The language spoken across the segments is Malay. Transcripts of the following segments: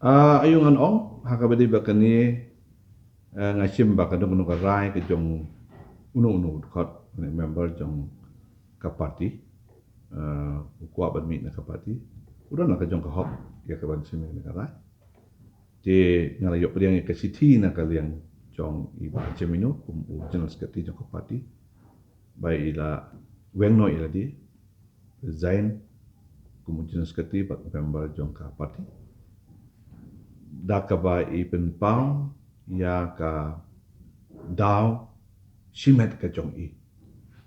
Ayung an ong hakabedi bakani ngashim bakadong unu karai ke jong unu kot member jong kapati ukwa ban mi na kapati udah nak jong kahop ya kaban simi na karai je ngala yok pediang ke city na kaliang jong iba jemino kum general secretary jong kapati bai ila wengno ila di zain kum general secretary bat member jong kapati da ka ba ipen pau ya ka dao shimet ka jong i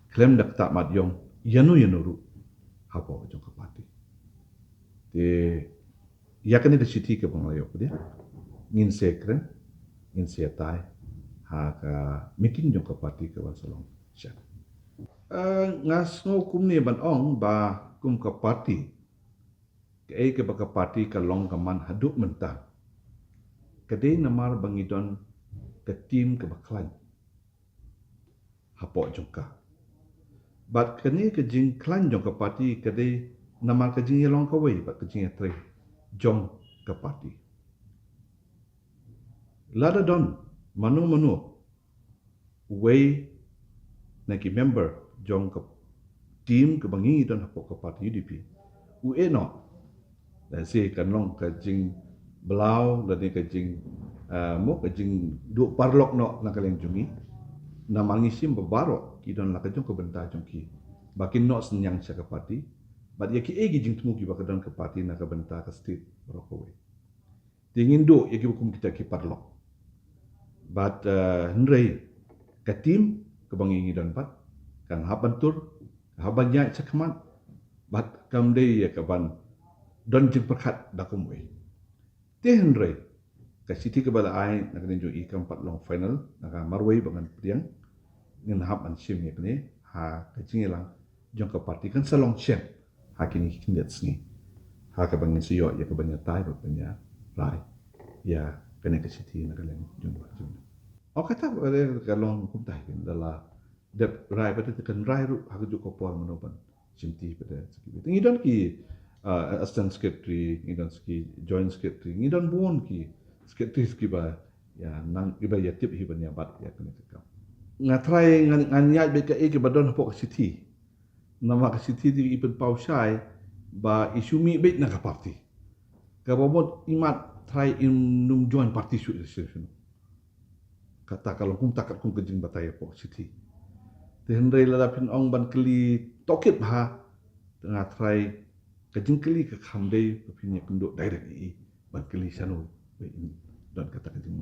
klem dak tak mat yong yanu ru hapo jong ka pati te ya kan de city ke banglayo dia ngin sekren ngin setai ha ka meeting jong ka pati ke wasalong sya ngas ngo kum ni ban ong ba kum ka pati ke ba ka pati ka long ka man haduk mentang kadai namar bangidon ke tim ke baklan hapo jongka bat kani ke jing klan jong ke parti kadai namar ke jing long ka wei bat ke jing tre jong ke parti lada don manu wei na ki member jong ke tim ke bangi don hapo ke parti UDP u eno dan si kan long ke jing belau dan ke jing mo ke jing du parlok no na kaleng jungi na mangisim babaro ki don la kajong ke benta jong ki bakin no senyang sya ke parti bat ya ki egi jing temu ki bakadon ke parti na ke benta ke state rokowe dingin do ya ki hukum kita ki parlok bat hendrei ke tim ke bangi don pat kan habantur habanya cakman bat kamde ya ke ban don jing perkat dakumwe te hendrei ke city ke bala ai na kan jo i kam pat long final na ka marwei bangan priang ngin hab an sim ye kne ha ka jingelang jong ka parti kan salong chen ha kini kindet sni ha ka bangin siyo ya ka banya tai ba banya rai ya kene ke city na kalen jong ba jong o kata bare ka long kum tai kin dala de rai ba te kan rai ru ha ju ko por manoban simti pada ski tingi don ki assistant secretary ngidon ski joint secretary ngidon bon ki secretary ski ba ya nang iba ya tip hi banya bat ya kene ka ngatrai nganyat be ka ke badon pok city nama ka city di ipen pausai ba isumi be na ka parti ka bomot imat try in num join parti su kata kalau kum takat kum kejing bataya pok city Hendrei ladapin ong ban keli tokit bah tengah try kejing keli ke kamdei pepinya penduk direct i ban keli sanu don kata kejing